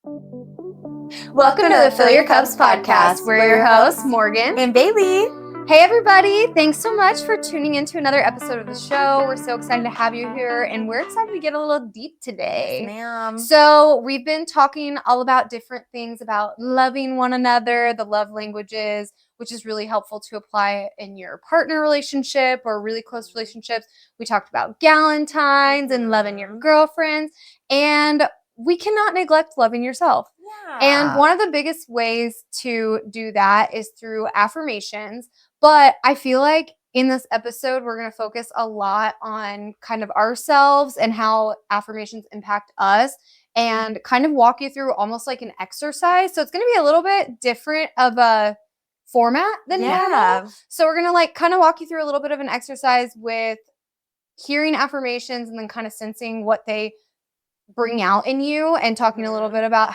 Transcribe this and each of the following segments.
Welcome to the Fill Your Cups podcast. We're your hosts, Morgan and Bailey. Hey, everybody. Thanks so much for tuning into another episode of the show. We're so excited to have you here, and we're excited to get a little deep today. Yes, ma'am. So we've been talking all about different things about loving one another, the love languages, which is really helpful to apply in your partner relationship or really close relationships. We talked about Galentine's and loving your girlfriends, and we cannot neglect loving yourself. Yeah. And one of the biggest ways to do that is through affirmations. But I feel like in this episode, we're going to focus a lot on kind of ourselves and how affirmations impact us and kind of walk you through almost like an exercise. So it's going to be a little bit different of a format than normal. So we're going to like kind of walk you through a little bit of an exercise with hearing affirmations and then kind of sensing what they bring out in you and talking a little bit about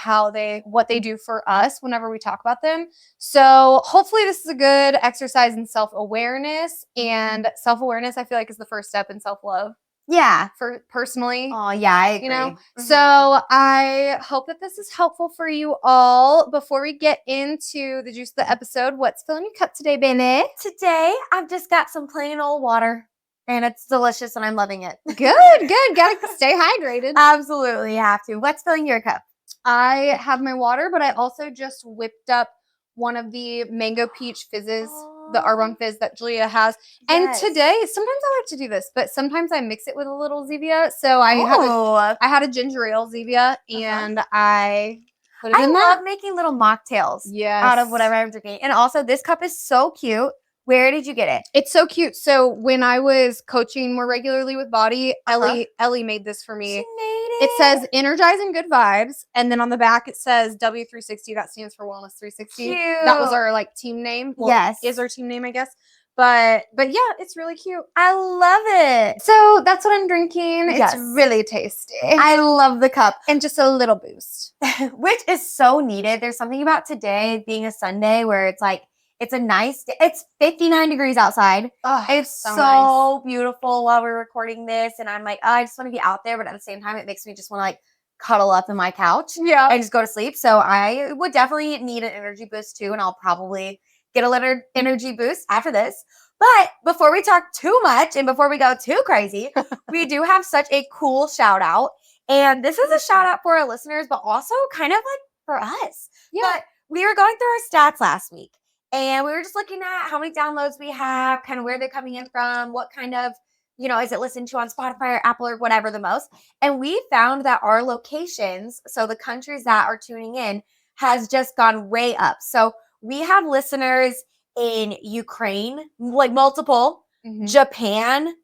what they do for us whenever we talk about them. So hopefully this is a good exercise in self-awareness, and self-awareness I feel like is the first step in self-love. Yeah. For personally. Oh, yeah, I agree. You know? So I hope that this is helpful for you all. Before we get into the juice of the episode, what's filling your cup today, baby? Today, I've just got some plain old water. And it's delicious, and I'm loving it. Good. Gotta stay hydrated. Absolutely have to. What's filling your cup? I have my water, but I also just whipped up one of the mango peach fizzes, the Arbonne fizz that Julia has. Yes. And today, sometimes I like to do this, but sometimes I mix it with a little Zevia. So I had a ginger ale Zevia, and I put it in that. I love making little mocktails out of whatever I'm drinking. And also, this cup is so cute. Where did you get it? It's so cute. So when I was coaching more regularly with Body, Ellie made this for me. She made it says energize and good vibes, and then on the back it says W360. That stands for Wellness 360. Cute. That was our like team name. Well, yes, is our team name, I guess. But yeah, it's really cute. I love it. So that's what I'm drinking. Yes. It's really tasty. I love the cup. And just a little boost. Which is so needed. There's something about today being a Sunday where it's like, it's a nice day. It's 59 degrees outside. Oh, it's so nice. beautiful while we're recording this. And I'm like, oh, I just want to be out there. But at the same time, it makes me just want to like cuddle up in my couch and just go to sleep. So I would definitely need an energy boost too. And I'll probably get a little energy boost after this. But before we talk too much and before we go too crazy, we do have such a cool shout out. And this is a shout out for our listeners, but also kind of like for us. Yeah. But we were going through our stats last week. And we were just looking at how many downloads we have, kind of where they're coming in from, what kind of, is it listened to on Spotify or Apple or whatever the most. And we found that our locations, so the countries that are tuning in, has just gone way up. So we have listeners in Ukraine, like multiple, Japan,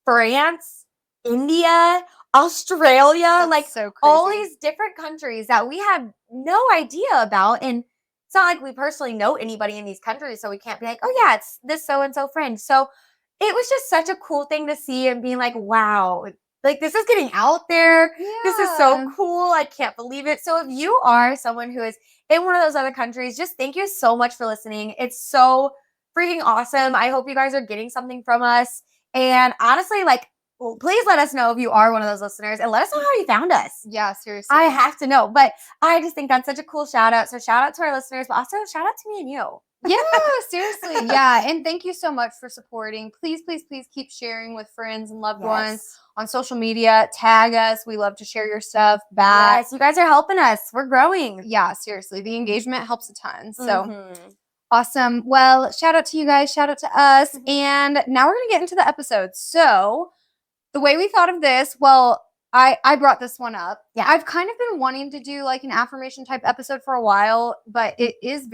France, India, Australia, That's like so crazy. All these different countries that we had no idea about. And it's not like we personally know anybody in these countries, so we can't be like, oh yeah, it's this so-and-so friend. So it was just such a cool thing to see and being like, wow, like this is getting out there. Yeah. This is so cool. I can't believe it. So if you are someone who is in one of those other countries, just thank you so much for listening. It's so freaking awesome. I hope you guys are getting something from us. And honestly, like, please let us know if you are one of those listeners and let us know how you found us. Yeah, seriously. I have to know. But I just think that's such a cool shout out. So shout out to our listeners, but also shout out to me and you. Yeah, seriously. Yeah. And thank you so much for supporting. Please, please, please keep sharing with friends and loved ones on social media. Tag us. We love to share your stuff back. Yes, you guys are helping us. We're growing. Yeah, seriously. The engagement helps a ton. So awesome. Well, shout out to you guys. Shout out to us. And now we're going to get into the episode. So the way we thought of this, I brought this one up. Yeah. I've kind of been wanting to do like an affirmation type episode for a while, but it is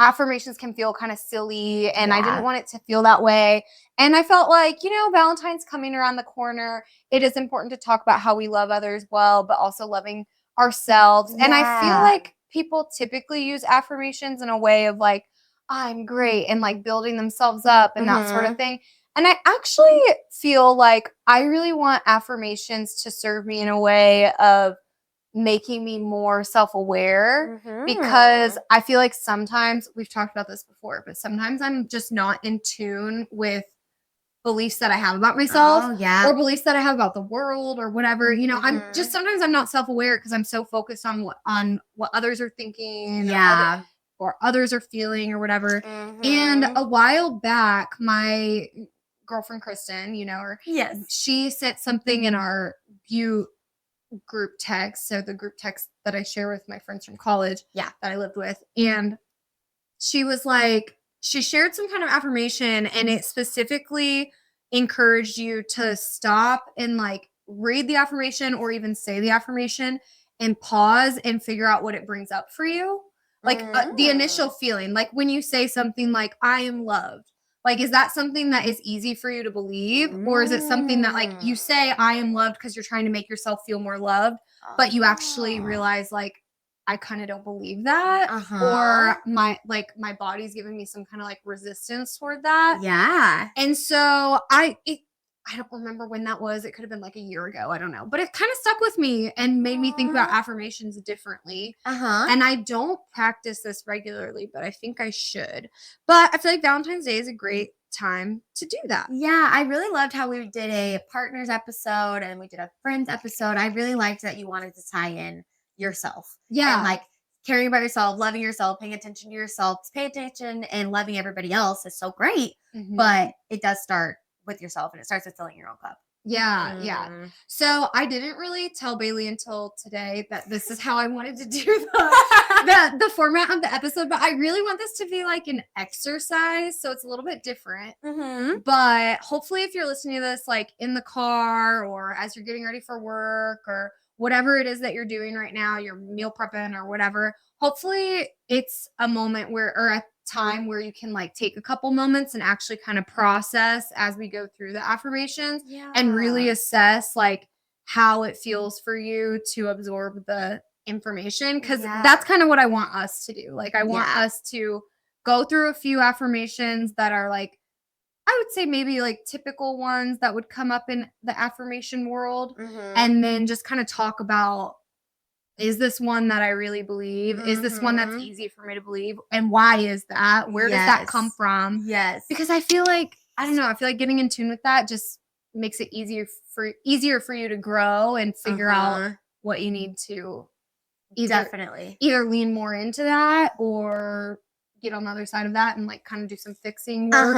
affirmations can feel kind of silly, and I didn't want it to feel that way. And I felt like, Valentine's coming around the corner. It is important to talk about how we love others well, but also loving ourselves. Yeah. And I feel like people typically use affirmations in a way of like, I'm great, and like building themselves up and that sort of thing. And I actually feel like I really want affirmations to serve me in a way of making me more self-aware, because I feel like sometimes, we've talked about this before, but sometimes I'm just not in tune with beliefs that I have about myself Oh, yeah. or beliefs that I have about the world or whatever. You know, I'm just Mhm. sometimes I'm not self-aware because I'm so focused on what others are thinking Yeah. or others are feeling or whatever. And Mhm. a while back, my girlfriend Kristen, you know her, Yes. she said something in our view group text. So the group text that I share with my friends from college Yeah. that I lived with. And she was like, she shared some kind of affirmation and it specifically encouraged you to stop and like read the affirmation or even say the affirmation and pause and figure out what it brings up for you. Like the initial Mm. feeling, like when you say something like, I am loved. Like, is that something that is easy for you to believe? Or is it something that, like, you Mm. say, I am loved because you're trying to make yourself feel more loved, but you actually Oh. realize, like, I kind of don't believe that? Uh-huh. Or my body's giving me some kind of like resistance toward that. Yeah. And so I don't remember when that was. It could have been like a year ago. I don't know. But it kind of stuck with me and made me think about Aw. affirmations differently. Uh-huh. And I don't practice this regularly, but I think I should. But I feel like Valentine's Day is a great time to do that. Yeah, I really loved how we did a partners episode and we did a friends episode. I really liked that you wanted to tie in yourself and Yeah. like caring about yourself, loving yourself, paying attention to yourself. Pay attention and loving everybody else is so great, Mhm. but it does start with yourself and it starts with filling your own cup. Yeah, yeah. Mhm. So I didn't really tell Bailey until today that this is how I wanted to do the format of the episode, but I really want this to be like an exercise, so it's a little bit different. Mhm. But hopefully if you're listening to this like in the car or as you're getting ready for work or whatever it is that you're doing right now, you're meal prepping or whatever, hopefully it's a moment where or a time where you can like take a couple moments and actually kind of process as we go through the affirmations and really Yeah. assess like how it feels for you to absorb the information because Yeah. that's kind of what I want us to do. Like I want Yeah. us to go through a few affirmations that are like I would say maybe like typical ones that would come up in the affirmation world Mhm. and then just kind of talk about is this one that I really believe? Is this one that's Mhm. easy for me to believe? And why is that? Where does that come Yes. from? Yes. Because I feel like I don't know, I feel like getting in tune with that just makes it easier for you to grow and figure out Uh-huh. what you need to either Definitely. either lean more into that or get on the other side of that and like kind of do some fixing work.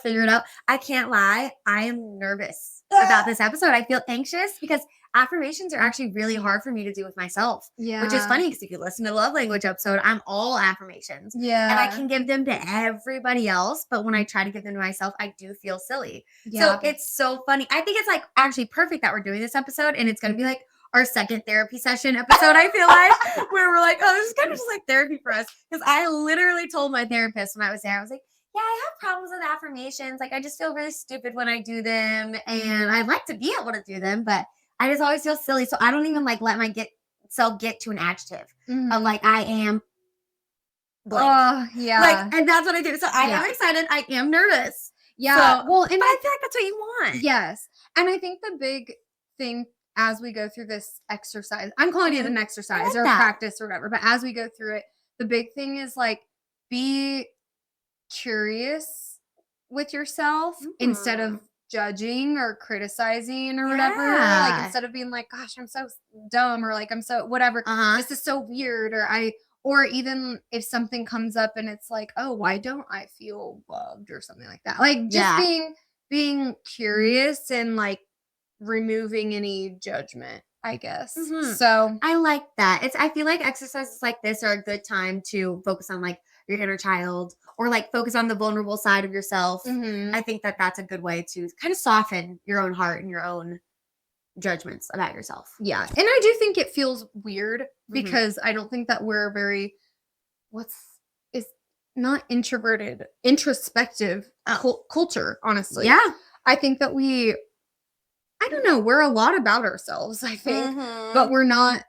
Figure it out. I can't lie. I am nervous about this episode. I feel anxious because affirmations are actually really hard for me to do with myself, which is Yeah. funny because if you listen to the love language episode, I'm all affirmations. Yeah. And I can give them to everybody else, but when I try to give them to myself, I do feel silly. So Yeah. it's so funny. I think it's like actually perfect that we're doing this episode and it's going to be like our second therapy session episode, I feel like, where we're like, oh, this is kind of just like therapy for us. Because I literally told my therapist when I was there, I was like, yeah, I have problems with affirmations. Like, I just feel really stupid when I do them. And I'd like to be able to do them, but I just always feel silly. So I don't even like let my self get to an adjective of like, I am blank. Oh, yeah. Like, and that's what I do. So I Yeah. am excited. I am nervous. Yeah. So, Well, but I feel like that's what you want. yes. And I think the big thing as we go through this exercise, I'm calling it an exercise like or a that. practice or whatever, but as we go through it, the big thing is like be curious with yourself instead of judging or criticizing or whatever. Like Yeah. instead of being like, gosh, I'm so dumb or like I'm so whatever. Uh-huh. This is so weird or even if something comes up and it's like, oh, why don't I feel loved or something like that. Like just Yeah. being curious and like removing any judgment, I guess. Mhm. So I like that. I feel like exercises like this are a good time to focus on like your inner child or like focus on the vulnerable side of yourself. mhm. I think that that's a good way to kind of soften your own heart and your own judgments about yourself. Yeah. And I do think it feels weird Mhm. because I don't think that we're very is not introverted, introspective culture, honestly. Yeah. I think that I don't know, we're a lot about ourselves, I think, Mhm. but we're not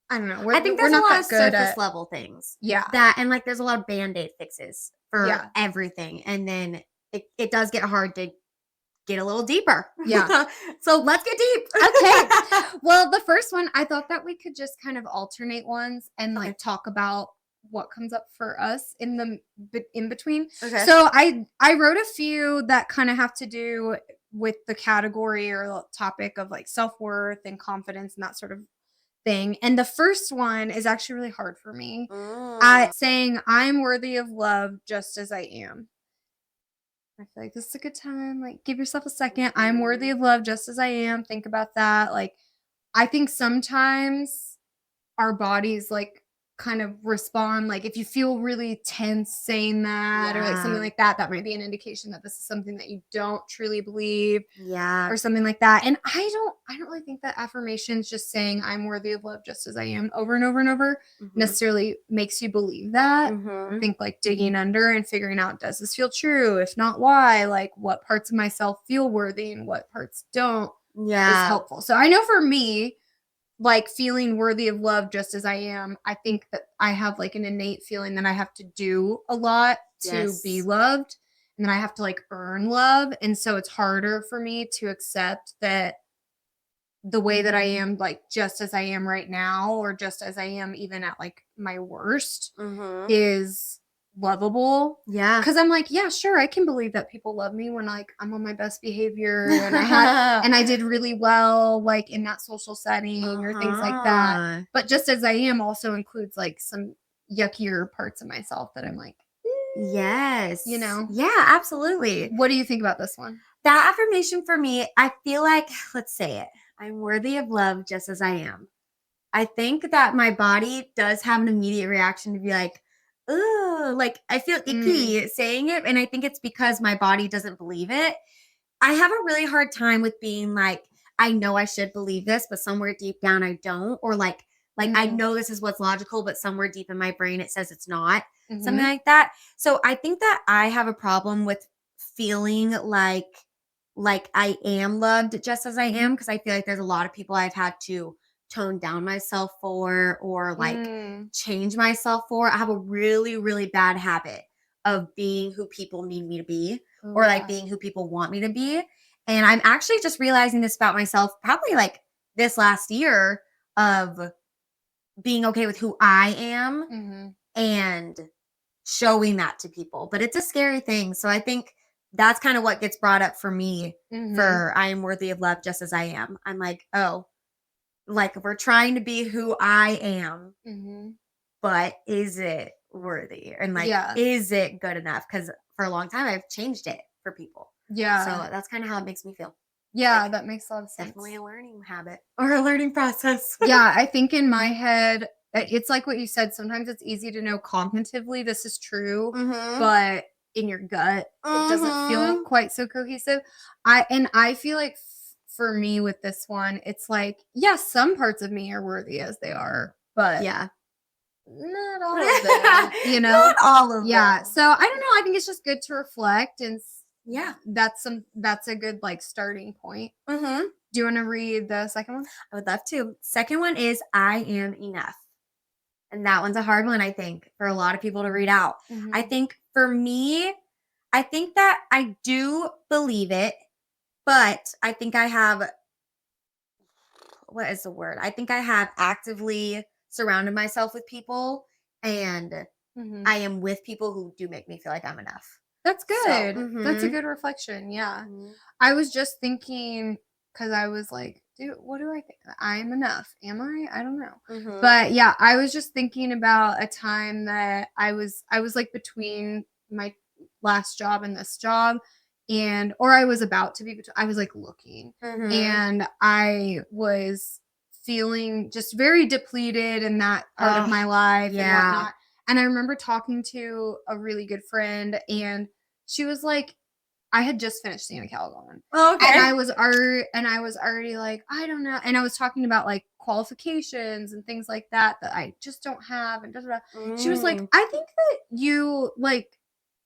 I don't know. I think we're there's a not lot that of good surface at level things. yeah. That and like there's a lot of band-aid fixes for Yeah. everything. And then it does get hard to get a little deeper. Yeah. So let's get deep. Okay. Well, the first one, I thought that we could just kind of alternate ones and like Okay. talk about what comes up for us in the in between. Okay. So I wrote a few that kind of have to do with the category or topic of like self-worth and confidence and that sort of thing. And the first one is actually really hard for me. Saying I'm worthy of love just as I am. I feel like this is a good time. Like, give yourself a second. I'm worthy of love just as I am. Think about that. Like, I think sometimes our bodies like kind of respond. Like, if you feel really tense saying that or like something like that, that might be an indication that this is something that you don't truly believe. Yeah. Or something like that. And I don't really think that affirmations just saying I'm worthy of love just as I am over and over and over necessarily makes you believe that. I think like digging under and figuring out, does this feel true? If not, why? Like, what parts of myself feel worthy and what parts don't is helpful. So I know for me, like feeling worthy of love just as I am, I think that I have like an innate feeling that I have to do a lot to be loved. And then I have to like earn love. And so it's harder for me to accept that the way that I am, like just as I am right now, or just as I am even at like my worst, is lovable. Yeah. Cause I'm like, yeah, sure, I can believe that people love me when like I'm on my best behavior and I had and I did really well like in that social setting or things like that. But just as I am also includes like some yuckier parts of myself that I'm like, yes. you know? Yeah, absolutely. What do you think about this one? That affirmation for me, I feel like, let's say it, I'm worthy of love just as I am. I think that my body does have an immediate reaction to be like, ooh, like I feel icky saying it. And I think it's because my body doesn't believe it. I have a really hard time with being like, I know I should believe this, but somewhere deep down I don't. Or like I know this is what's logical, but somewhere deep in my brain it says it's not. Something like that. So I think that I have a problem with feeling like I am loved just as I am, because I feel like there's a lot of people I've had to tone down myself for or like change myself for. I have a really, really bad habit of being who people need me to be or like being who people want me to be. And I'm actually just realizing this about myself probably like this last year of being okay with who I am and showing that to people. But it's a scary thing. So I think that's kind of what gets brought up for me for I am worthy of love just as I am. I'm like, oh, like we're trying to be who I am, but is it worthy? And like, is it good enough? Because for a long time, I've changed it for people. Yeah. So that's kind of how it makes me feel. Yeah, like, that makes a lot of sense. Definitely a learning habit or a learning process. Yeah, I think in my head, it's like what you said. Sometimes it's easy to know cognitively this is true, but in your gut, it doesn't feel quite so cohesive. I feel like for me with this one, it's like, yes, some parts of me are worthy as they are, but yeah, not all of them, you know? Not all of them. Yeah. So I don't know. I think it's just good to reflect and yeah, that's a good like starting point. Do you want to read the second one? I would love to. Second one is I am enough. And that one's a hard one, I think, for a lot of people to read out. I think for me, I think that I do believe it, but I think I have, what is the word? I think I have actively surrounded myself with people and I am with people who do make me feel like I'm enough. That's good. So, that's a good reflection. Yeah. I was just thinking, because I was like, dude, what do I think? I'm enough. Am I? I don't know. But yeah, I was just thinking about a time that I was like between my last job and this job. Or I was about to be, I was like looking and I was feeling just very depleted in that part of my life and whatnot. And I remember talking to a really good friend, and she was like, I had just finished seeing a Calgon. Oh, okay. And I was already like, I don't know. And I was talking about like qualifications and things like that I just don't have. And she was like, I think that you like,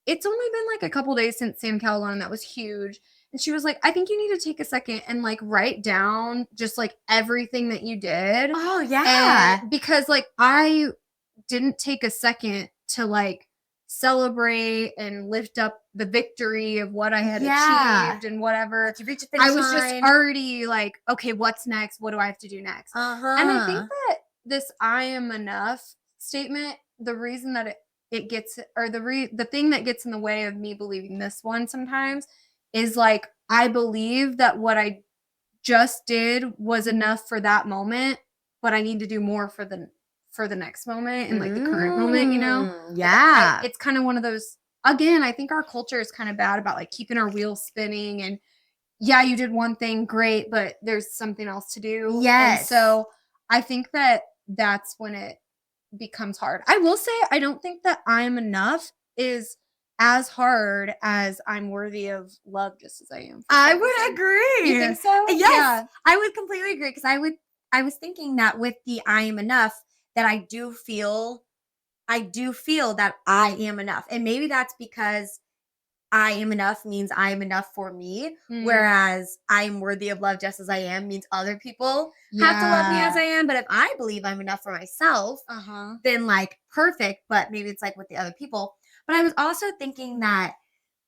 it's only been like a couple days since Sam Calgon, and that was huge. And she was like, I think you need to take a second and like write down just like everything that you did. Oh, yeah. And because like I didn't take a second to like celebrate and lift up the victory of what I had achieved and whatever. Like you reach a finish I was just already like, okay, what's next? What do I have to do next? And I think that this I am enough statement the reason that it gets, or the thing that gets in the way of me believing this one sometimes is like I believe that what I just did was enough for that moment, but I need to do more for the next moment and like the current moment, you know? Like Yeah. it's kind of one of those, again, I think our culture is kind of bad about like keeping our wheels spinning and yeah, you did one thing, great, but there's something else to do. And Yes. so I think that that's when it becomes hard. I will say I don't think that I'm enough is as hard as I'm worthy of love just as I am. For I some would reason. agree. You think so? Yes, Yeah. I would completely agree because I was thinking that with the I am enough that I do feel that I am enough. And maybe that's because I am enough means I am enough for me, Mm. whereas I am worthy of love just as I am means other people have to love me as I am. But if I believe I'm enough for myself, Uh-huh. then like perfect, but maybe it's like with the other people. But I was also thinking that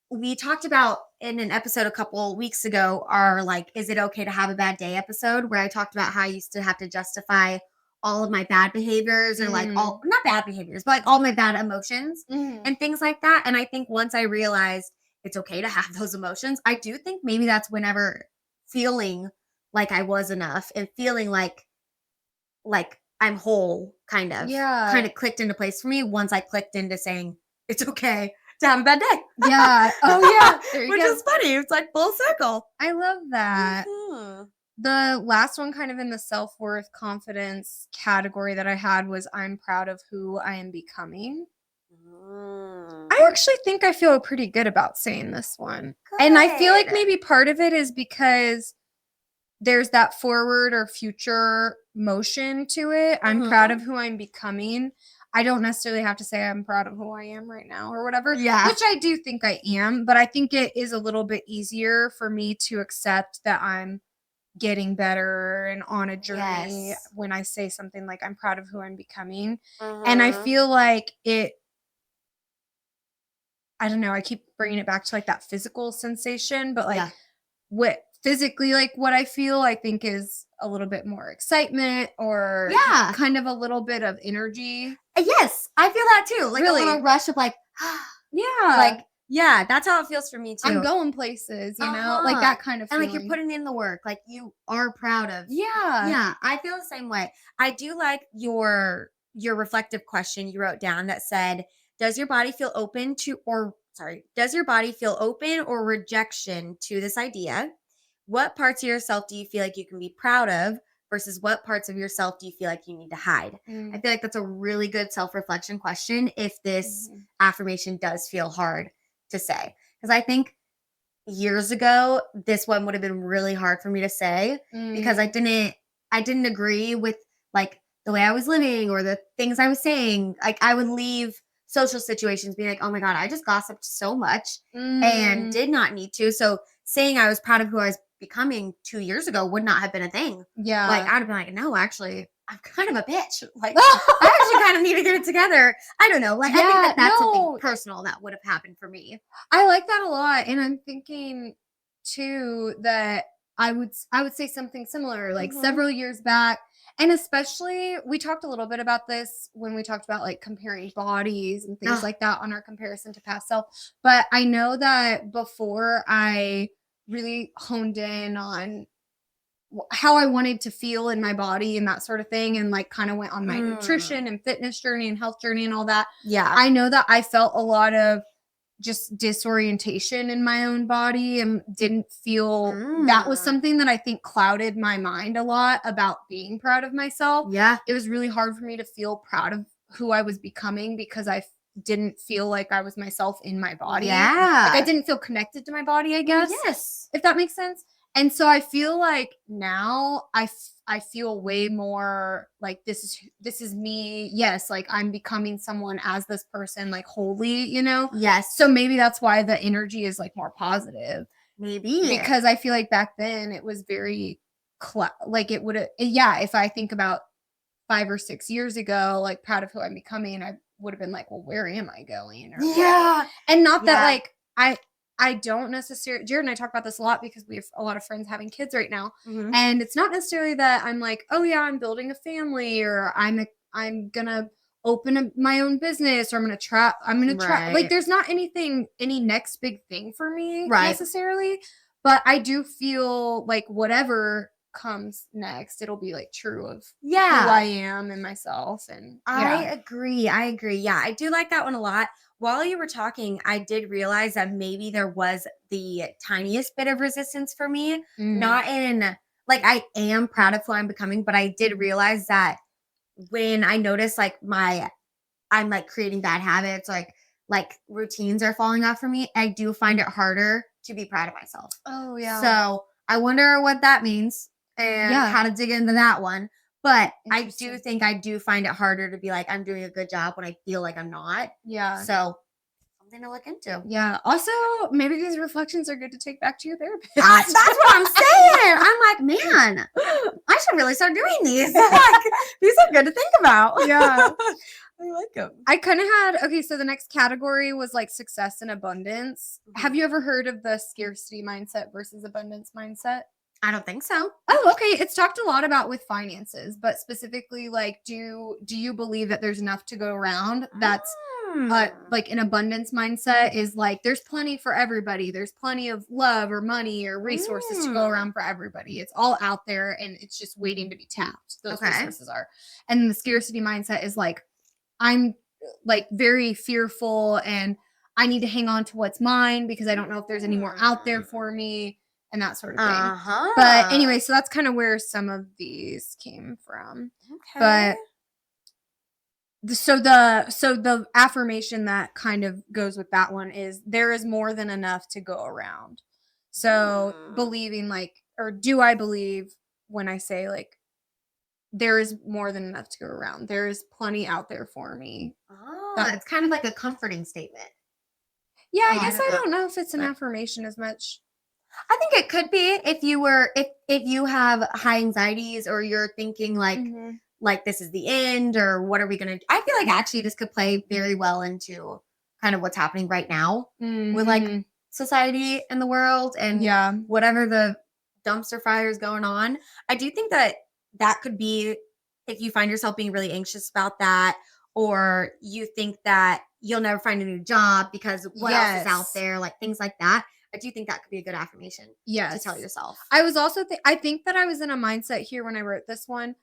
we talked about in an episode a couple weeks ago our like is it okay to have a bad day episode where I talked about how I used to have to justify all of my bad behaviors or like all not bad behaviors but like all my bad emotions Mhm. and things like that. And I think once I realized it's okay to have those emotions, I do think maybe that's whenever feeling like I was enough and feeling like I'm whole kind Yeah. of clicked into place for me once I clicked into saying it's okay to have a bad day. Yeah. Oh yeah. There you Which go. is funny. It's like full circle. I love that. Mhm. The last one kind of in the self-worth confidence category that I had was I'm proud of who I am becoming. Mm. I actually think I feel pretty good about saying this one. And I feel like Good. maybe part of it is because there's that forward or future motion to it. I'm proud Mhm. of who I'm becoming. I don't necessarily have to say I'm proud of who I am right now or whatever, Yeah. which I do think I am, but I think it is a little bit easier for me to accept that I'm getting better and on a journey Yes. when I say something like I'm proud of who I'm becoming. And I Mhm. feel like I don't know, I keep bringing it back to like that physical sensation, but like Yeah. what physically like what I feel I think is a little bit more excitement or Yeah. kind of a little bit of energy. Yes. I feel that too. Like a Really? little rush of like, Yeah. like, yeah, that's how it feels for me I'm too. going places, you know? Like Uh-huh. that kind of And like you're feeling. putting in the work. Like you are proud of. Yeah. Yeah, I feel the same way. I do like your reflective question you wrote down that said, "Does your body feel open to or sorry, does your body feel open or rejection to this idea? What parts of yourself do you feel like you can be proud of versus what parts of yourself do you feel like you need to hide?" I Mm, feel like that's a really good self-reflection question if this mhm, affirmation does feel hard to say. Because I think years ago, this one would have been really hard for me to say because mm, I didn't agree with like the way I was living or the things I was saying. Like I would leave social situations being like, "Oh my god, I just gossiped so much and mm. did not need to." So saying I was proud of who I was becoming 2 years ago would not have been a thing. Like Yeah. I'd have been like, "No, actually, I'm kind of a bitch." Like I actually kind of need to get it together. I don't know. Like I think Yeah, that that's something no, personal that would have happened for me. I like that a lot, and I'm thinking too that I would say something similar, like Mhm. several years back, and especially we talked a little bit about this when we talked about like comparing bodies and things Ugh. like that on our comparison to past self. But I know that before I really honed in on how I wanted to feel in my body and that sort of thing, and like kind of went on my Mm. nutrition and fitness journey and health journey and all that. Yeah. I know that I felt a lot of just disorientation in my own body and didn't feel that was Mm. something that I think clouded my mind a lot about being proud of myself. Yeah. It was really hard for me to feel proud of who I was becoming because didn't feel like I was myself in my body. Like I Yeah. didn't feel connected to my body, I guess, Yes. if that makes sense. And so I feel like now I feel way more like this is me. Yes, like I'm becoming someone as this person like wholly, you know? Yes. So maybe that's why the energy is like more positive Maybe. because I feel like back then it was very like it would have yeah, if I think about 5 or 6 years ago, like proud of who I'm becoming, I would have been like, well, where am I going or whatever. Yeah. And not that Yeah. like I don't necessarily Jared and I talk about this a lot because we have a lot of friends having kids right now. Mhm. And it's not necessarily that I'm like, oh yeah, I'm building a family or I'm gonna open my own business, or I'm going to try. Like, there's not any next big thing for me necessarily, but I do feel like whatever comes next, it'll be like true of who I am and myself. And I agree. Yeah, I do like that one a lot. While you were talking, I did realize that maybe there was the tiniest bit of resistance for me. Not in like, I am proud of who I'm becoming, but I did realize that when I noticed like I'm like creating bad habits, like routines are falling off for me, I do find it harder to be proud of myself. Oh yeah. So I wonder what that means and how to dig into that one. But I do think I do find it harder to be like, I'm doing a good job when I feel like I'm not. Yeah. So something to look into. Yeah. Also, maybe these reflections are good to take back to your therapist. That's what I'm saying. I'm like, man, I should really start doing these. Like, these are good to think about. Yeah. I like them. I kind of had, okay, so the next category was like success and abundance. Have you ever heard of the scarcity mindset versus abundance mindset? I don't think so. Oh, okay. It's talked a lot about with finances, but specifically, like, do you believe that there's enough to go around? That's like an abundance mindset is like there's plenty for everybody. There's plenty of love or money or resources to go around for everybody. It's all out there and it's just waiting to be tapped. Those resources are. And the scarcity mindset is like, I'm like very fearful and I need to hang on to what's mine because I don't know if there's any more out there for me and that sort of thing. But anyway, so that's kind of where some of these came from. But so the affirmation that kind of goes with that one is there is more than enough to go around. So believing like, or do I believe when I say like there is more than enough to go around. There is plenty out there for me. It's kind of like a comforting statement. Yeah, I guess I don't know if it's an affirmation as much. I think it could be if you have high anxieties or you're thinking like this is the end or what are we gonna do? I feel like actually this could play very well into kind of what's happening right now with like society and the world and whatever the dumpster fire is going on. I do think that could be if you find yourself being really anxious about that, or you think that you'll never find a new job because what else is out there, like things like that. I do think that could be a good affirmation to tell yourself. I was also I think that I was in a mindset here when I wrote this one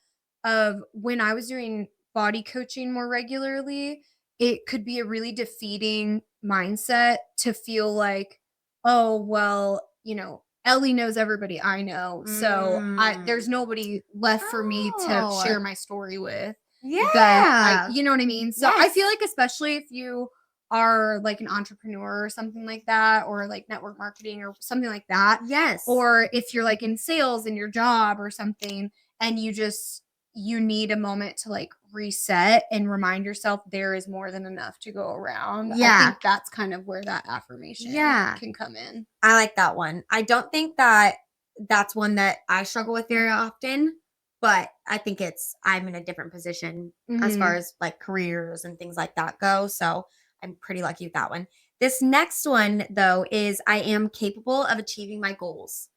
of when I was doing body coaching more regularly, it could be a really defeating mindset to feel like, oh, well, you know, Ellie knows everybody I know. So there's nobody left for me to share my story with. Yeah. You know what I mean? So I feel like especially if you are like an entrepreneur or something like that, or like network marketing or something like that. Yes. Or if you're like in sales in your job or something and you need a moment to like reset and remind yourself there is more than enough to go around. Yeah. I think that's kind of where that affirmation can come in. I like that one. I don't think that that's one that I struggle with very often, but I think I'm in a different position as far as like careers and things like that go. So I'm pretty lucky with that one. This next one, though, is I am capable of achieving my goals.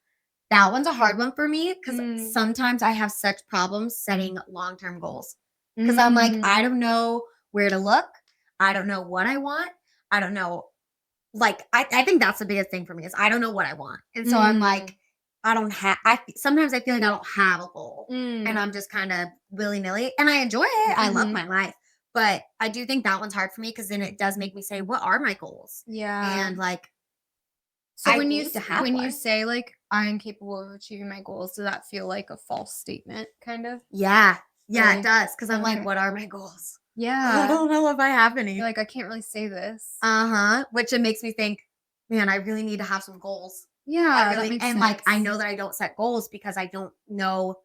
That one's a hard one for me because sometimes I have such problems setting long-term goals. Because I'm like, I don't know where to look. I don't know what I want. I don't know. Like, I think that's the biggest thing for me is I don't know what I want. And so I'm like, sometimes I feel like I don't have a goal. And I'm just kind of willy-nilly. And I enjoy it. I love my life. But I do think that one's hard for me because then it does make me say, what are my goals? Yeah. And like, so when you say like I'm capable of achieving my goals, does that feel like a false statement kind of? Yeah. Yeah, really? It does. Because I'm like, what are my goals? Yeah. I don't know if I have any. You're like, I can't really say this. Which it makes me think, man, I really need to have some goals. Yeah. That makes sense. Like, I know that I don't set goals because I don't know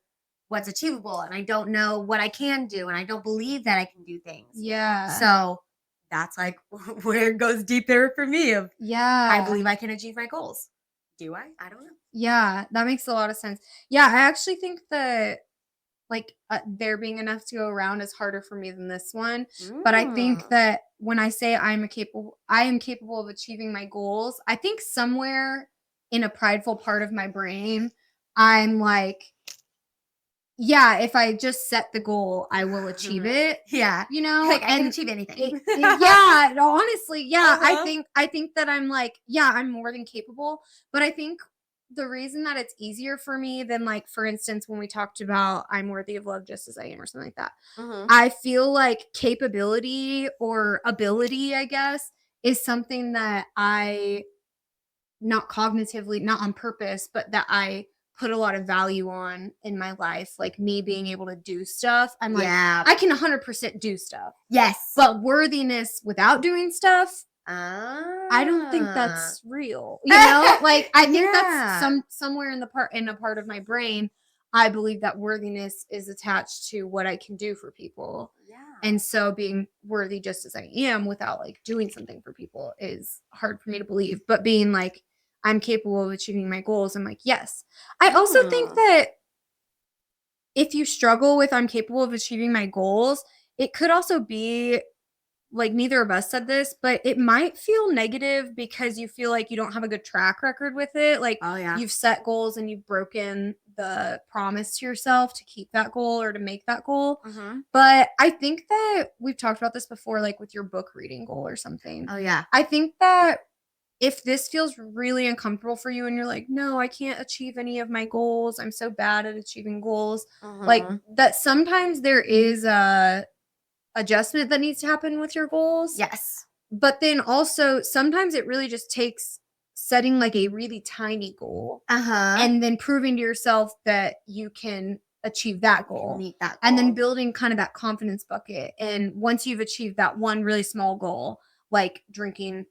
what's achievable and I don't know what I can do and I don't believe that I can do things. Yeah. So that's like where it goes deep there for me of I believe I can achieve my goals. Do I? I don't know. Yeah, that makes a lot of sense. Yeah, I actually think that like there being enough to go around is harder for me than this one. But I think that when I say I am capable of achieving my goals, I think somewhere in a prideful part of my brain, I'm like, yeah, if I just set the goal, I will achieve it, Yeah. you know? Like, I can And achieve anything. yeah, no, honestly, yeah, Uh-huh. I think that I'm like, yeah, I'm more than capable, but I think the reason that it's easier for me than like for instance when we talked about I'm worthy of love just as I am or something like that. Mhm. I feel like capability or ability, I guess, is something that I not cognitively, not on purpose, but that I put a lot of value on in my life, like me being able to do stuff. I'm like, Yeah. I can 100% do stuff. Yes. But worthiness without doing stuff, I don't think Ah. that's real. You know? Like I think that's Yeah. somewhere in a part of my brain, I believe that worthiness is attached to what I can do for people. Yeah. And so being worthy just as I am without like doing something for people is hard for me to believe. But being like, I'm capable of achieving my goals, I'm like, yes. I also think Mm. that if you struggle with I'm capable of achieving my goals, it could also be like neither of us said this, but it might feel negative because you feel like you don't have a good track record with it. Like Oh, yeah. you've set goals and you've broken the promise to yourself to keep that goal or to make that goal. Mhm. But I think that we've talked about this before, like with your book reading goal or something. Oh, yeah. I think that if this feels really uncomfortable for you and you're like, no, I can't achieve any of my goals, I'm so bad at achieving goals, like Mhm. that sometimes there is a adjustment that needs to happen with your goals. Yes. But then also sometimes it really just takes setting like a really tiny goal Uh-huh. and then proving to yourself that you can achieve that You can goal meet that and then goal. building kind of that confidence bucket. And once you've achieved that one really small goal, like drinking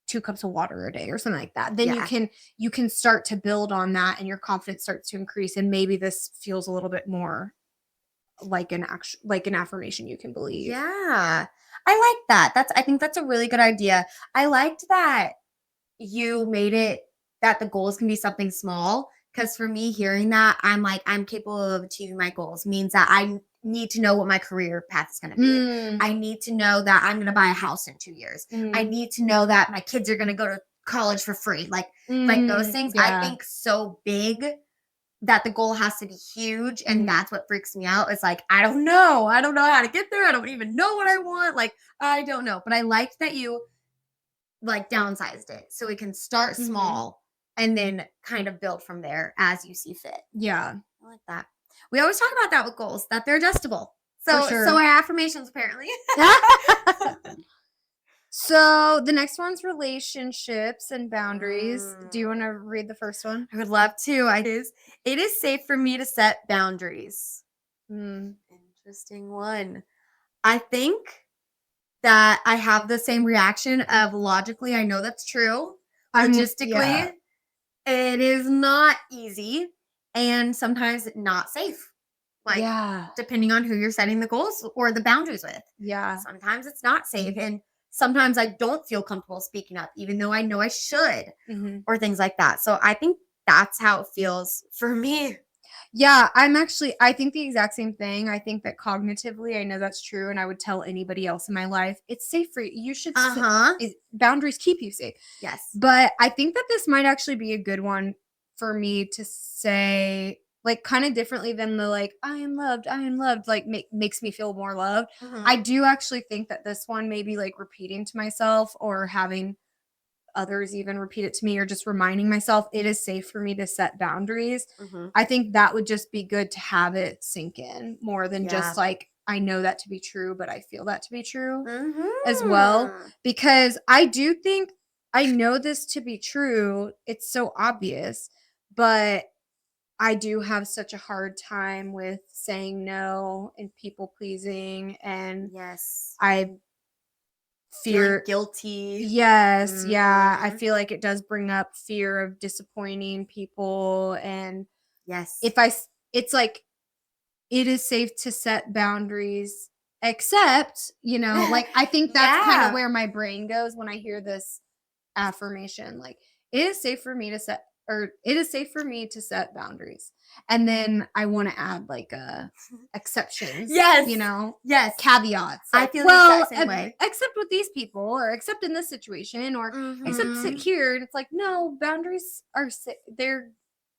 2 cups of water a day or something like that, then Yeah. you can start to build on that and your confidence starts to increase and maybe this feels a little bit more like an affirmation you can believe. Yeah. I like that. I think that's a really good idea. I liked that you made it that the goals can be something small. Because for me, hearing that, I'm like, I'm capable of achieving my goals means that need to know what my career path is going to be. Mm, I need to know that I'm going to buy a house in 2 years. I mm, need to know that my kids are going to go to college for free. Like those things, I yeah. think so big that the goal has to be huge. And Mhm. that's what freaks me out. It's like, I don't know. I don't know how to get there. I don't even know what I want. Like, I don't know. But I liked that you like downsized it so it can start Mhm. small and then kind of build from there as you see fit. Yeah, I like that. We always talk about that with goals, that they're adjustable. for So sure. are affirmations apparently. So, the next one's relationships and boundaries. Do you Mm, wanna read the first one? I would love to. It is safe for me to set boundaries. Mm, Interesting one. I think that I have the same reaction of logically, I know that's true. yeah. Logistically, it is not easy and sometimes not safe. Like, Yeah. depending on who you're setting the goals or the boundaries with. Yeah. Sometimes it's not safe. And sometimes I don't feel comfortable speaking up, even though I know I should, Mhm. or things like that. So I think that's how it feels for me. Yeah, I think the exact same thing. I think that cognitively, I know that's true, and I would tell anybody else in my life, it's safe for you. You should Uh huh. boundaries keep you safe. Yes. But I think that this might actually be a good one for me to say, like, kind of differently than the like, I am loved, like, makes me feel more loved. I Mm-hmm. do actually think that this one may be like repeating to myself or having others even repeat it to me or just reminding myself it is safe for me to set boundaries. Mm-hmm. I think that would just be good to have it sink in more than just Yeah. like, I know that to be true, but I feel that to be true as well. Mm-hmm. Because I do think I know this to be true. It's so obvious, but I do have such a hard time with saying no and people pleasing. And Yes. I Feeling fear guilty. yes, yeah, I Mm-hmm. feel like it does bring up fear of disappointing people, and Yes. if I s it's like, it is safe to set boundaries, except, like, I think that's kinda Yeah. where my brain goes when I hear this affirmation, like, "It is safe for me to set" or "It is safe for me to set boundaries," and then I wanna add, like, exceptions, Yes. Yes. caveats, I like, feel the exact "Well, same way. except with these people," or "Except in this situation," or "Except sit Mhm. here," and it's like, "No, boundaries are they're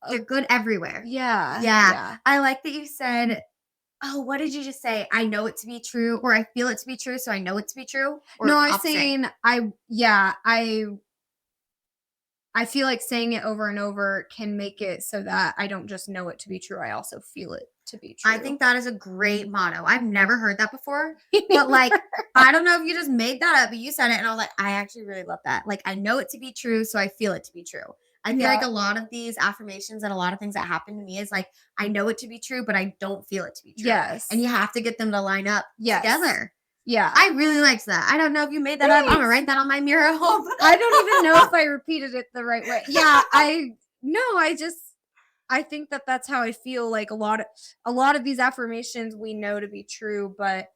They're good everywhere. Yeah. Yeah. Yeah. I like that you said, oh, what did you just say? I know it to be true, or I feel it to be true, so I know it to be true? Or No, I was opposite? saying I feel like saying it over and over can make it so that I don't just know it to be true, I also feel it to be true. I think that is a great motto. I've never heard that before. But like, I don't know if you just made that up, but you said it, and I was like, I actually really love that. Like, I know it to be true, so I feel it to be true. I feel like Yeah. a lot of these affirmations and a lot of things that happen to me is like, I know it to be true, but I don't feel it to be true. Yes. And you have to get them to line up Yes. together. Yeah. I really liked that. I don't know if you made that up. I'm gonna write that on my mirror at home. I don't even know if I repeated it the right way. Yeah, I think that that's how I feel. Like a lot of these affirmations we know to be true, but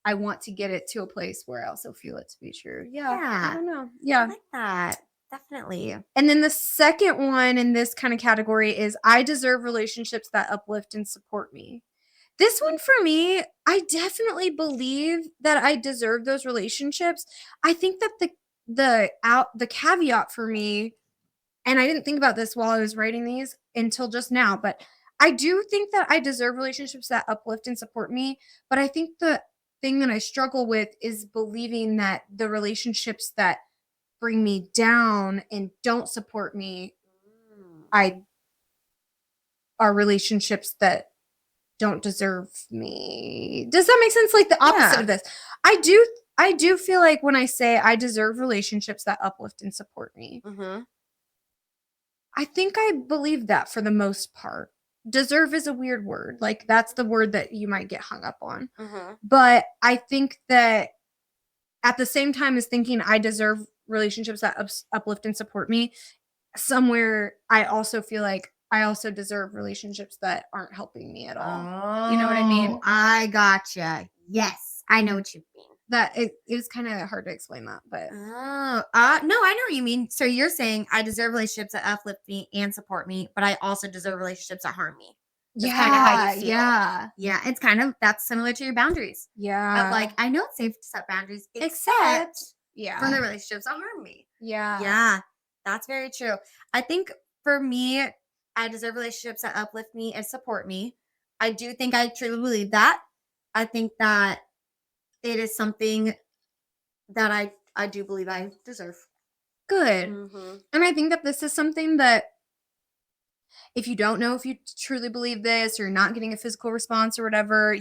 I want to get it to a place where I also feel it to be true. Yeah. Yeah. I don't know. I Yeah. like that. Definitely. And then the second one in this kind of category is I deserve relationships that uplift and support me. This one for me, I definitely believe that I deserve those relationships. I think that the caveat for me, and I didn't think about this while I was writing these until just now, but I do think that I deserve relationships that uplift and support me, but I think the thing that I struggle with is believing that the relationships that bring me down and don't support me, I are relationships that don't deserve me. Does that make sense? Like the opposite of this. I do feel like when I say I deserve relationships that uplift and support me, I think I believe that for the most part. Deserve is a weird word. Like that's the word that you might get hung up on. But I think that at the same time as thinking I deserve relationships that uplift and support me, somewhere I also feel like I also deserve relationships that aren't helping me at all. You know what I mean? I gotcha. Yes, I know what you mean. That it was kind of hard to explain that, but no, I know what you mean. So you're saying I deserve relationships that uplift me and support me, but I also deserve relationships that harm me. That's kind of how you feel. Yeah, it's kind of that's similar to your boundaries. Yeah. Of like, I know it's safe to set boundaries, except yeah. for the relationships that harm me. Yeah. Yeah, that's very true. I think for me, I deserve relationships that uplift me and support me. I do think I truly believe that. I think that it is something that I do believe I deserve. Good. And I think that this is something that if you don't know if you truly believe this or you're not getting a physical response or whatever,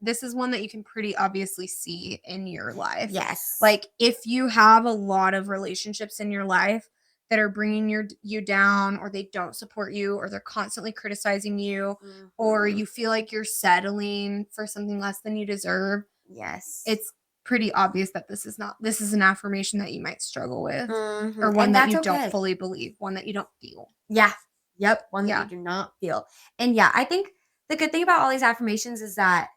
this is one that you can pretty obviously see in your life. Yes. Like if you have a lot of relationships in your life that are bringing you down, or they don't support you, or they're constantly criticizing you, or you feel like you're settling for something less than you deserve. Yes. It's pretty obvious that this is an affirmation that you might struggle with, or one that you don't fully believe, one that you don't feel. Yeah. Yep. One that you do not feel. And yeah, I think the good thing about all these affirmations is that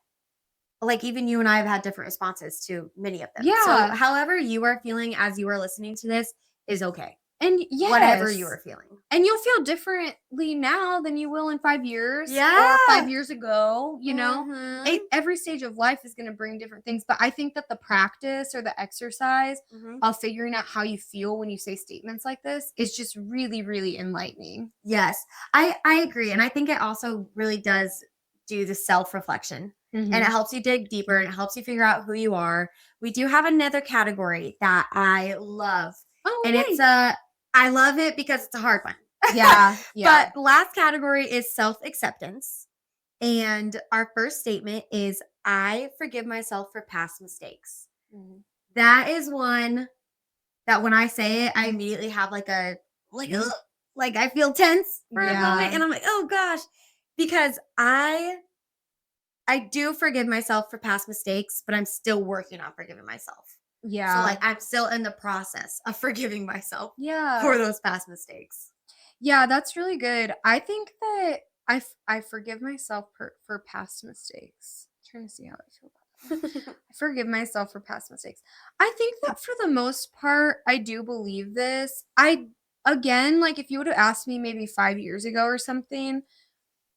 like even you and I have had different responses to many of them. Yeah. So however you are feeling as you are listening to this is okay. And yes. Whatever you are feeling. And you'll feel differently now than you will in 5 years. Yeah. Or 5 years ago, you know? Every stage of life is going to bring different things. But I think that the practice or the exercise of figuring out how you feel when you say statements like this is just really, really enlightening. Yes, I agree. And I think it also really does do the self-reflection. And it helps you dig deeper and it helps you figure out who you are. We do have another category that I love. Oh, and it's I love it because it's a hard one. Yeah. But last category is self-acceptance. And our first statement is I forgive myself for past mistakes. That is one that when I say it, I immediately have like I feel tense for a moment and I'm like, oh gosh, because I do forgive myself for past mistakes, but I'm still working on forgiving myself. Yeah. So like I'm still in the process of forgiving myself Yeah. for those past mistakes. Yeah, that's really good. I think that I forgive myself for past mistakes. I'm trying to see how I feel about that. I forgive myself for past mistakes. I think that for the most part, I do believe this. Again, like if you would have asked me maybe 5 years ago or something,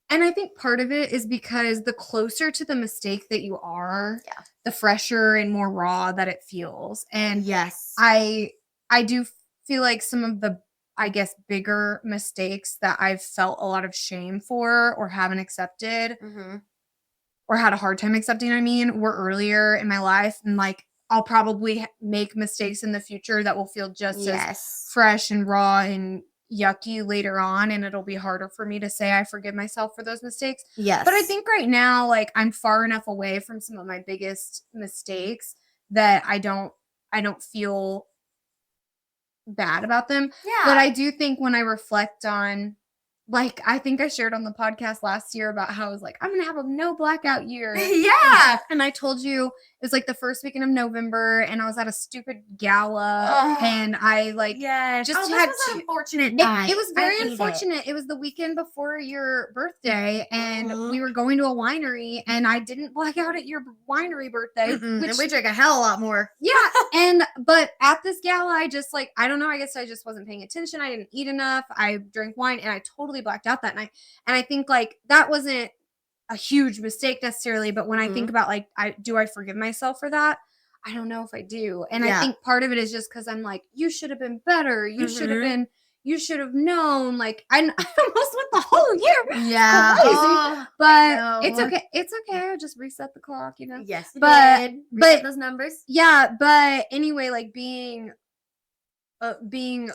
and I think part of it is because the closer to the mistake that you are, the fresher and more raw that it feels. And yes, I do feel like some of the I guess, bigger mistakes that I've felt a lot of shame for or haven't accepted or had a hard time accepting, were earlier in my life. And like, I'll probably make mistakes in the future that will feel just as fresh and raw and yucky later on. And it'll be harder for me to say I forgive myself for those mistakes. Yes. But I think right now, like, I'm far enough away from some of my biggest mistakes that I don't feel bad about them. Yeah. But I do think when I reflect on, like, I think I shared on the podcast last year about how I was like, I'm going to have a no blackout year. Yeah. And I told you it was like the first weekend of November and I was at a stupid gala and I like just had this was an unfortunate night. It was very unfortunate. It was the weekend before your birthday and we were going to a winery and I didn't black out at your winery birthday. And we drank a hell of a lot more. Yeah. But at this gala, I just like, I don't know, I guess I just wasn't paying attention. I didn't eat enough. I drank wine and I totally blacked out that night. And I think like that wasn't a huge mistake necessarily, but when I think about like, do I forgive myself for that? I don't know if I do. And I think part of it is just because I'm like, you should have been better. You should have known. Like I almost went the whole year. Yeah. But it's okay. It's okay. I just reset the clock, you know? Yes. But reset those numbers. Yeah. But anyway, like being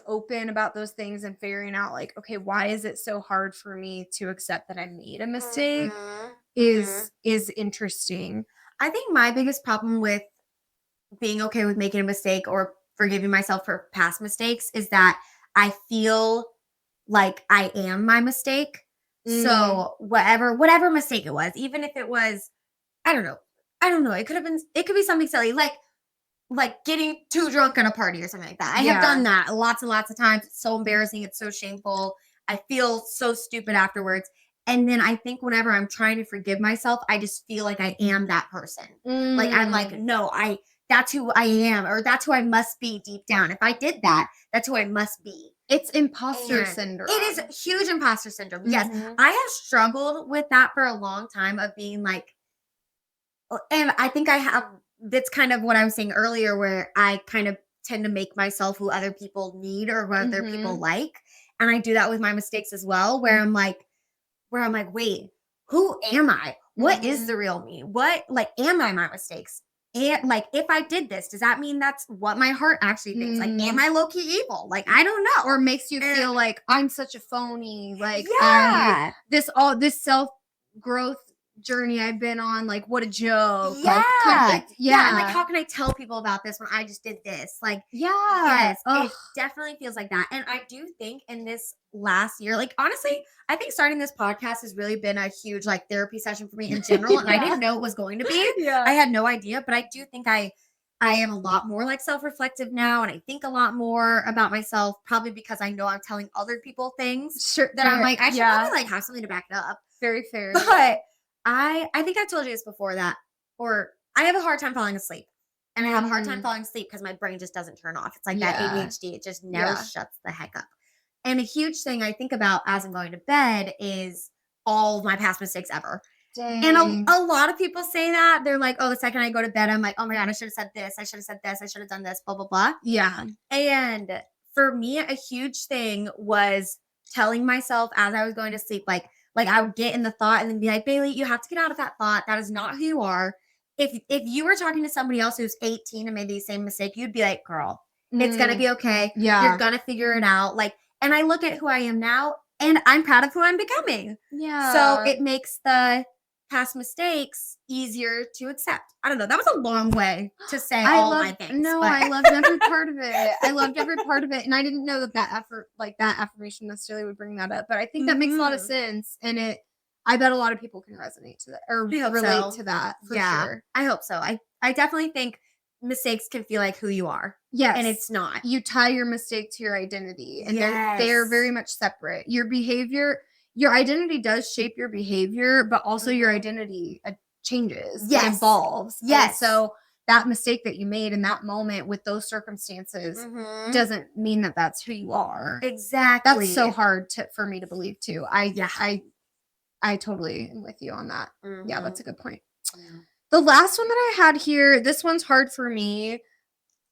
open about those things and figuring out like, okay, why is it so hard for me to accept that I made a mistake is interesting. I think my biggest problem with being okay with making a mistake or forgiving myself for past mistakes is that I feel like I am my mistake. So whatever mistake it was, even if it was, I don't know. It could be something silly like getting too drunk at a party or something like that. I have done that lots and lots of times. It's so embarrassing. It's so shameful. I feel so stupid afterwards. And then I think whenever I'm trying to forgive myself, I just feel like I am that person. Like I'm like, no, that's who I am, or that's who I must be deep down. If I did that, that's who I must be. It's imposter syndrome. It is huge imposter syndrome. Yes. I have struggled with that for a long time of being like, and I think I have, that's kind of what I was saying earlier, where I kind of tend to make myself who other people need or what other people like. And I do that with my mistakes as well, where I'm like, wait, who am I? What is the real me? What, like, am I my mistakes? And like, if I did this, does that mean that's what my heart actually thinks? Like, am I low key evil? Like, I don't know. Or makes you feel like I'm such a phony. Like, this self growth journey I've been on, like, what a joke. Yeah. Like, And like, how can I tell people about this when I just did this? Like, yes, it definitely feels like that. And I do think in this last year, like, honestly, I think starting this podcast has really been a huge like therapy session for me in general. And I didn't know it was going to be. I had no idea, but I do think I am a lot more like self-reflective now, and I think a lot more about myself, probably because I know I'm telling other people things that I'm like, I should probably like have something to back it up. Very fair. But I think I told you this before that, or I have a hard time falling asleep. And I have a hard time falling asleep because my brain just doesn't turn off. It's like that ADHD. It just never shuts the heck up. And a huge thing I think about as I'm going to bed is all of my past mistakes ever. Dang. And a lot of people say that. They're like, oh, the second I go to bed, I'm like, oh my God, I should have said this. I should have said this. I should have done this, blah, blah, blah. Yeah. And for me, a huge thing was telling myself as I was going to sleep, like I would get in the thought and then be like, Bailey, you have to get out of that thought. That is not who you are. If you were talking to somebody else who's 18 and made the same mistake, you'd be like, girl, it's going to be okay. Yeah. You're going to figure it out. Like, and I look at who I am now and I'm proud of who I'm becoming. Yeah. So it makes the past mistakes easier to accept. I don't know. That was a long way to say my things. No, I loved every part of it. I loved every part of it. And I didn't know that affirmation necessarily would bring that up. But I think that makes a lot of sense. And I bet a lot of people can resonate to that or relate to that for sure. I hope so. I definitely think mistakes can feel like who you are. Yes. And it's not. You tie your mistake to your identity. And they're very much separate. Your behavior, your identity does shape your behavior, but also your identity changes. Yes. It evolves. Yes. And so that mistake that you made in that moment with those circumstances doesn't mean that that's who you are. Exactly. That's so hard for me to believe too. I totally am with you on that. Yeah, that's a good point. The last one that I had here, this one's hard for me.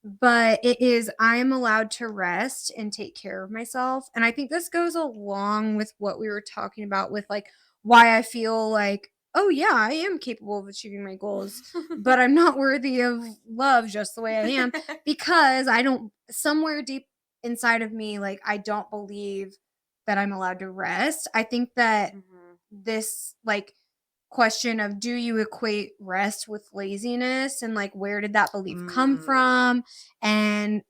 but it is I am allowed to rest and take care of myself. And I think this goes along with what we were talking about with like why I feel like, oh yeah, I am capable of achieving my goals, but I'm not worthy of love just the way I am because I don't somewhere deep inside of me like I don't believe that I'm allowed to rest. I think that Mhm. this like question of do you equate rest with laziness and like where did that belief come Mm. from, and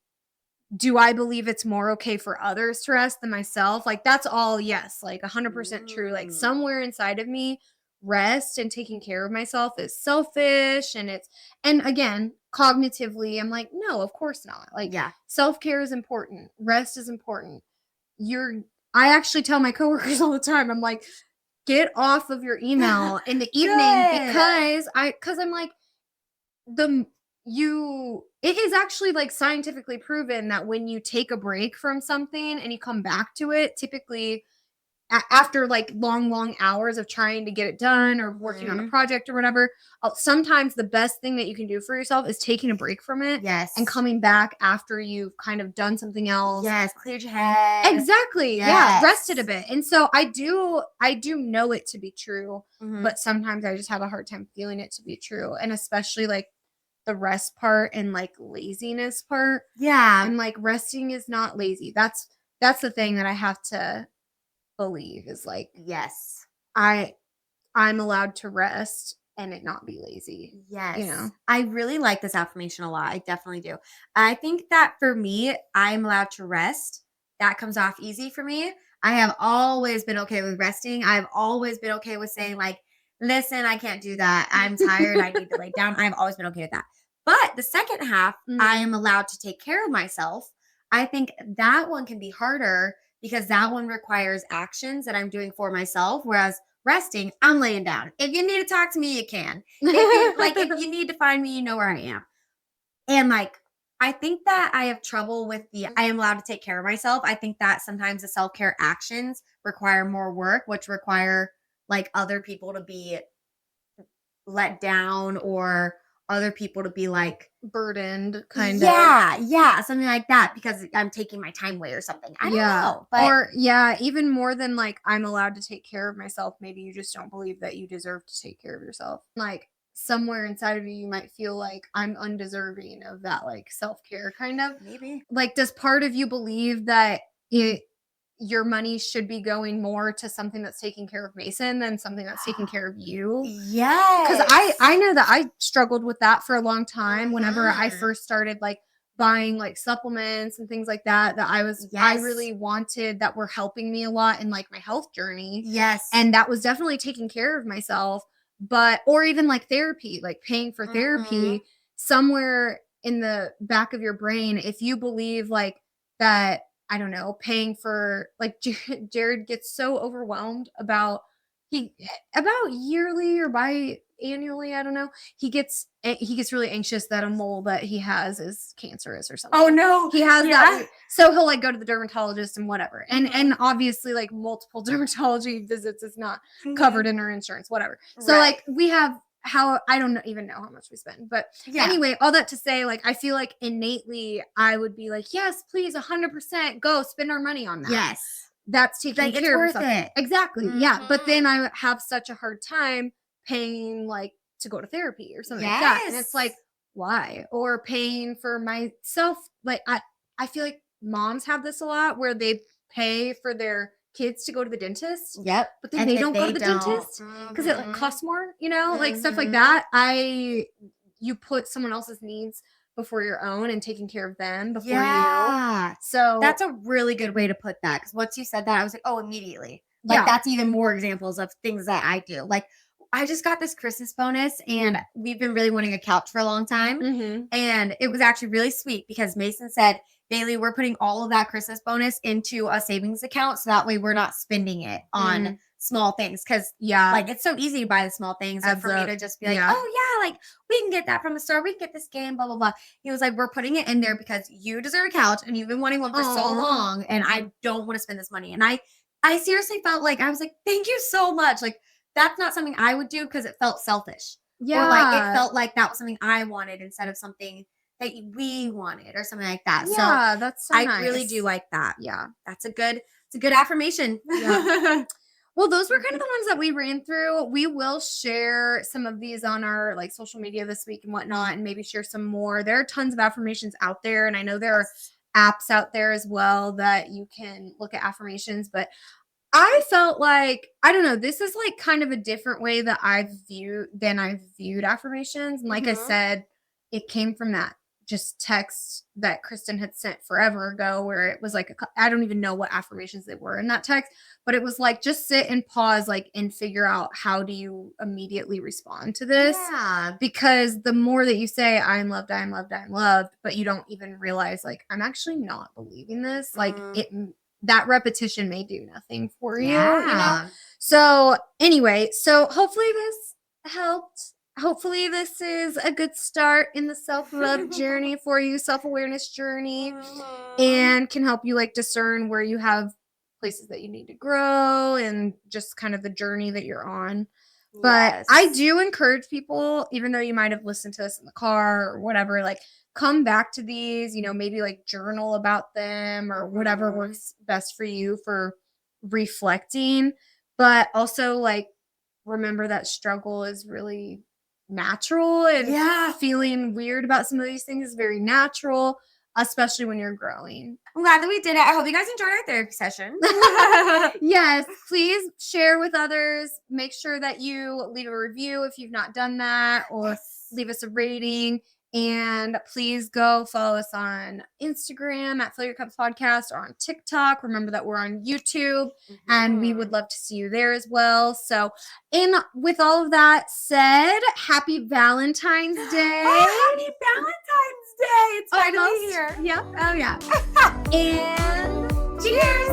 do I believe it's more okay for others to rest than myself? Like that's all yes, like 100% true. Like Mm. somewhere inside of me, rest and taking care of myself is selfish, and it's and again, cognitively I'm like no, of course not. Like Yeah. self-care is important, rest is important. You're I actually tell my coworkers all the time. I'm like get off of your email in the evening Good. because I'm like the you it is actually like scientifically proven that when you take a break from something and you come back to it, typically after like long hours of trying to get it done or working on a Mhm. project or whatever, sometimes the best thing that you can do for yourself is taking a break from it and Yes. coming back after you've kind of done something else. Yes, cleared your head. Exactly. Yeah, rested a Yes. bit. And so I do know it to be true, Mhm. but sometimes I just have a hard time feeling it to be true. And especially like the rest part and like laziness part. Yeah. I'm like resting is not lazy. That's the thing that I have to believe is like Yes. I I'm allowed to rest and it not be lazy, you know. Yes. I really like this affirmation a lot. I definitely do. I think that for me, I'm allowed to rest. That comes off easy for me. I have always been okay with resting. I've always been okay with saying, like, listen, I can't do that. I'm tired. I need to lay down. I've always been okay with that. But the second half, I Mhm. am allowed to take care of myself. I think that one can be harder because that one requires actions that I'm doing for myself. Whereas resting, I'm laying down. If you need to talk to me, you can. If you need to find me, you know where I am. And like I think that I have trouble with the I am allowed to take care of myself. I think that sometimes the self-care actions require more work, which require like other people to be let down or other people to be like, Burdened kind of. yeah, yeah, something like that because I'm taking my time away or something. I don't Yeah. know, but Or yeah, even more than like I'm allowed to take care of myself, maybe you just don't believe that you deserve to take care of yourself. Like somewhere inside of you, you might feel like I'm undeserving of that like self-care kind of. maybe. Like does part of you believe that it your money should be going more to something that's taking care of Mason than something that's taking care of you? Because I Yes. know that I struggled with that for a long time whenever I Mhm. first started like buying like supplements and things like that that I Yes. really wanted that were helping me a lot in like my health journey, Yes. and that was definitely taking care of myself. But or even like therapy, like paying for Mhm. therapy, somewhere in the back of your brain, if you believe like that, I don't know, paying for like Jared gets so overwhelmed about he about yearly or biannually, I don't know. He gets really anxious that a mole that he has is cancerous or Oh, something. no. He has that Yeah. so he'll like go to the dermatologist and whatever. And Mhm. obviously like multiple dermatology visits is not covered Mhm. in our insurance, whatever. So Right. like we have how I don't even know how much we spend. But Yeah. anyway, all that to say, like I feel like innately I would be like, yes, please, 100% go spend our money on that. Yes. That's taking Like, it's care of worth yourself. it. Exactly. Yeah. But then Mhm. I have such a hard time paying like to go to therapy or something like that. And it's like, Yes. why? Or paying for myself. Like I feel like moms have this a lot where they pay for their kids to go to the dentist, Yep. but then And they then don't go they to the don't. dentist because it like Mhm. costs more, you know, like stuff like Mhm. that. You put someone else's needs before your own and taking care of them before you. Yeah. So That's a really good way to put that. Because once you said that, I was like, "Oh, immediately." Like, yeah. that's even more examples of things that I do. Like, I just got this Christmas bonus, and we've been really wanting a couch for a long time, Mm-hmm. and it was actually really sweet because Mason said, "Bailey, we're putting all of that Christmas bonus into a savings account, so that way we're not spending it on Mm. small things." Because Yeah. like, it's so easy to buy the small things, and Adds for me up. to just be like, Yeah. "Oh, yeah, like, we can get that from the store. We can get this game, blah, blah, blah." He was like, "We're putting it in there because you deserve a couch and you've been wanting one for so Oh. long, and I don't want to spend this money." And I seriously felt like I was like, "Thank you so much." Like that's not something I would do because it felt selfish. Or like it Yeah. felt like that was something I wanted instead of something that we wanted or something like that. So Yeah, that's so I nice. really do like that. Yeah. It's a good affirmation. Yeah. Well, those were kind of the ones that we ran through. We will share some of these on our like social media this week and whatnot, and maybe share some more. There are tons of affirmations out there, and I know there are apps out there as well that you can look at affirmations, but I felt like, I don't know, this is like kind of a different way that I've viewed affirmations. And like I said, it came from that just text that Kristen had sent forever ago where it was like, I don't even know what affirmations they were in that text, but it was like, just sit and pause, like, and figure out how do you immediately respond to this? Yeah. Because the more that you say, I'm loved, I'm loved, I'm loved, but you don't even realize, like, I'm actually not believing this. Like, that repetition may do nothing for you, you know? So anyway, so hopefully this helped. Hopefully this is a good start in the self-love journey for you, self-awareness journey, and can help you like discern where you have places that you need to grow and just kind of the journey that you're on. But I do encourage people, even though you might have listened to this in the car or whatever, like come back to these, you know, maybe like journal about them or whatever works best for you for reflecting. But also like remember that struggle is really natural and feeling weird about some of these things is very natural, especially when you're growing. I'm glad that we did it. I hope you guys enjoyed our therapy session. Yes, please share with others. Make sure that you leave a review if you've not done that, or leave us a rating. And please go follow us on Instagram at Fill Your Cups Podcast or on TikTok. Remember that we're on YouTube and we would love to see you there as well. So, with all of that said, happy Valentine's Day. Oh, happy Valentine's Day. It's finally here. Yep. Oh, yeah. And cheers.